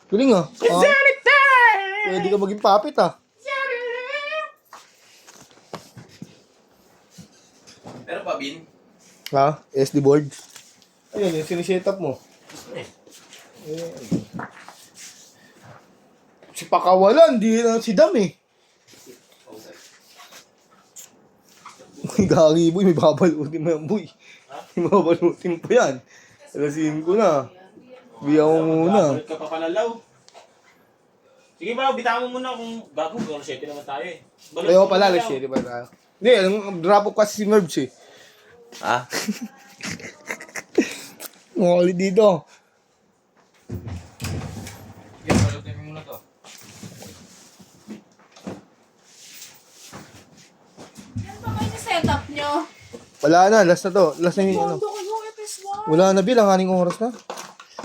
Galing ah. Pwede ka maging puppet ah. Pero pa, Bin? Ha? SD board. Ayun, yung siniset up mo. Ayan. Si Pakawalan, di na si Dam eh. Gagi boy, may babalutin mo yan boy. May babalutin po yan. Alasin ko na. Biyaw mo muna. Babalik ka pa palalaw. Sige ba, bitawan mo muna kung gago. Kung 7 naman tayo eh. Balik Ayaw mo pala, muna alas daw. 7 pa tayo. Hindi, drop off kasi si Mervs eh. Ah? Ulit dito. Sige, balutin mo muna to. Yan ba kayo na setup nyo? Wala na, last na to. Last na yung ano. Bondo kayo, FS1. Wala na bilang, aning oras na.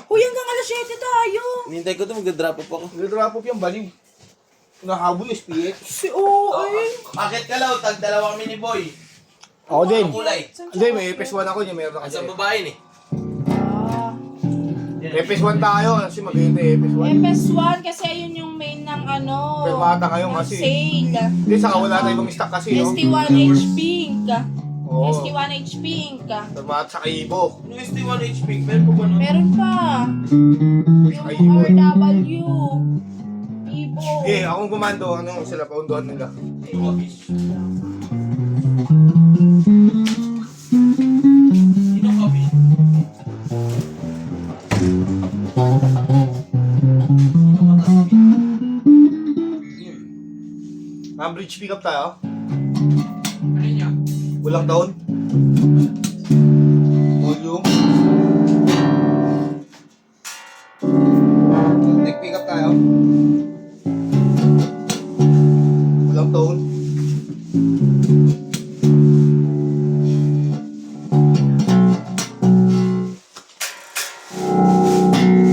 Uy, hanggang alas 7 tayo. Hinintay ko to, magda-drop off ako. Nag-drop off yung baliw. Nahabol yung SPX. Si OA. Akit ka lang, tag-dalawa kami ni Boy. Ako din. Ang kulay. Hindi, may FS1 ako niya, meron ako Asang dyan. babae ni? Ah. FS1 tayo, kasi maganda eh, FS1. FS1 kasi ayun yung main ng ano. Permata ngayon ng kasi. sale. Hindi, saka wala na ibang stock kasi, no? ST1H Pink. Oo. ST1H Pink. Permata sa Ibo. Ano ST1 HP? Meron pa ba nun? Meron pa. Ay, Yung Ibo. RW. Ibo. Eh, akong gumando, ano, sila paunduhan nila. Yung office. Sinong office? Bridge pick up tayo. Ano niya? Walang taon. Volume. Neck pick up tayo. Walang taon.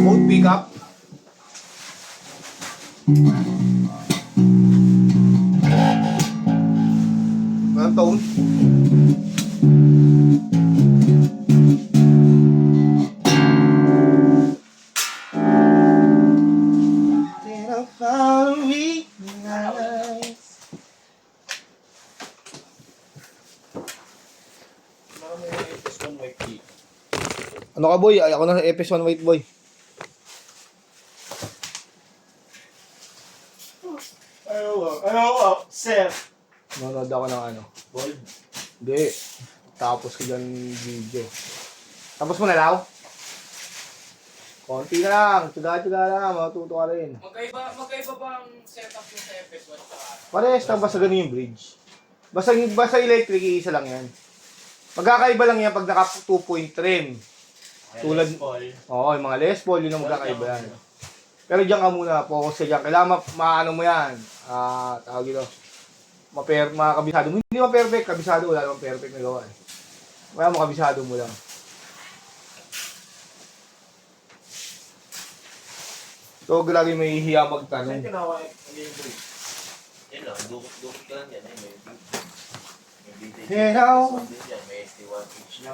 Mode pick up. Walang taon. FS1 white key. Ano ka boy? Ay, ako na FS1 white boy. Ano, sir? Manonood ako ng ano. Bold. Hindi. Tapos ko dyan video. Tapos mo na law? Konti na lang. Tsuga-tsuga lang. Matuto ka rin. Magkaiba ba ang setup yung sa FS1 sa Parehas lang basta ganun yung bridge. Basta electric, isa lang yan. Magkakaiba lang yan pag naka 2-point trim. Tulad, oo, yung mga Les Paul, yun ang magkakaiba yan. Pero diyan ka muna, focus ka dyan. Kailangan maano mo yan. Tawag ito. Makabisado mo. Hindi ma-perfect, kabisado. Wala namang perfect na gawa eh. Kaya makabisado mo lang. So, lagi may hiya Saan magtanong. tinawa yung boy? Yan lang, dukot ka lang yan. May BTG. Hello. May ST1H.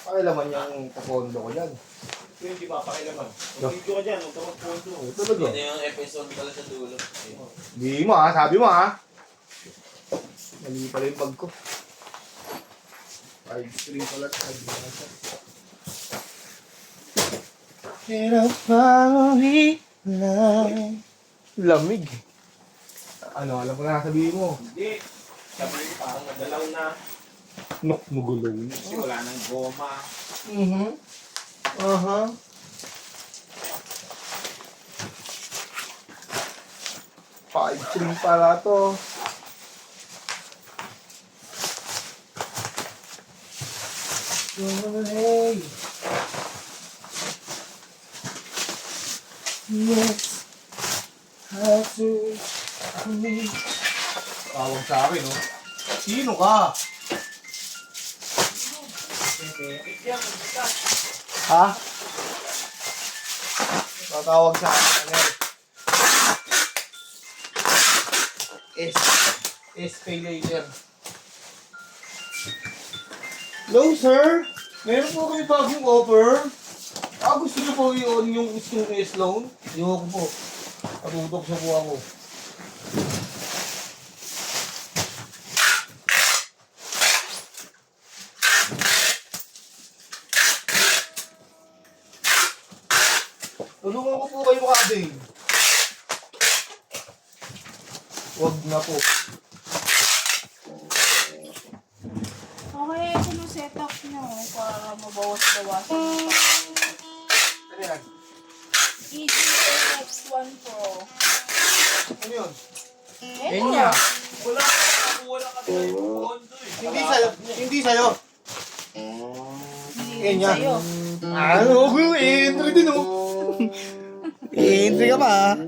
Pakilaman yung tapondo ko dyan. Ito yung di mapakilaman. Kung video ka dyan, huwag ka magpundo. Talaga. Yan yung FS1 pala sa dulo. Di mo ha, sabi mo ha. Mali pala yung bag ko. 5-3 pala. Pero pangawin lang. Lamig. Ano, alam ko na sabihin mo. Hindi. Sabi ko parang nagalaw na. Nok, magulo. Kasi wala nang goma. Aha. Five string pala to. Hey. Yes. How to me. Tawag sa akin, no? Sino ka? Ha? Tatawag sa akin. Ano yan? pay later. Hello, sir. Meron po kami bagong offer. Gusto niyo po yun yung slow? Yung po. Patutok siya po ako. Tulungan ko po kayo makabing. Huwag na po. Okay, ito yung setup nyo para mabawas-bawasan. Ano yan? EGX1 Pro. Ano yun? Ito. Wala ka nakakuha lang kasi ng kondo eh. Hindi sa'yo. Hindi sa'yo. Hindi sa'yo. Ano ko? Entry din oh. Entry ka pa.